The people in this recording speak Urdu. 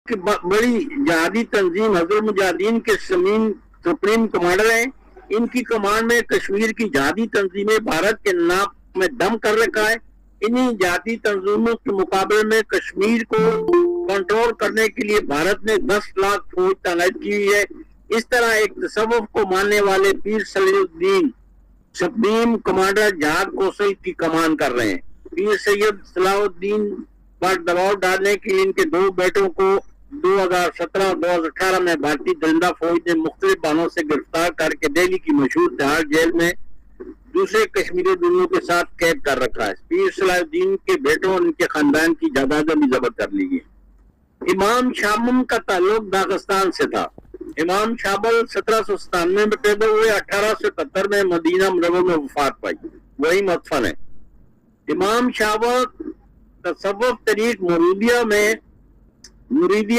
ایک بڑی جہادی تنظیم حضرت مجاہدین کے سپریم کمانڈر ہیں. ان کی کمانڈ میں کشمیر کی جہادی تنظیمیں بھارت کے ناک میں دم کر رکھا ہے. انہی جہادی تنظیموں کے مقابلے میں کشمیر کو کنٹرول کرنے کے لیے بھارت نے 10 لاکھ فوج تعینات کی ہوئی ہے. اس طرح ایک تصوف کو ماننے والے پیر صلاح الدین سپریم کمانڈر جہاد کوسل کی کمان کر رہے ہیں. پیر سید صلاح الدین پر دباؤ ڈالنے کے لیے ان کے 2 بیٹوں کو 2017 اور 2018 میں بھارتی درندہ فوج نے مختلف بہانوں سے گرفتار کر کے دہلی کی مشہور تہاڑ جیل میں دوسرے کشمیری دنوں کے ساتھ قید کر رکھا ہے. پیر صلاح الدین کے بیٹوں اور ان کے خاندان کی جائیدادیں بھی ضبط کر لی گئی. امام شامم کا تعلق داغستان سے تھا. امام شابل 1797 میں پیدا ہوئے. 1877 میں مدینہ منورہ میں وفات پائی. وہی مدفن ہے. امام شابل تصوف طریق مریدیہ میں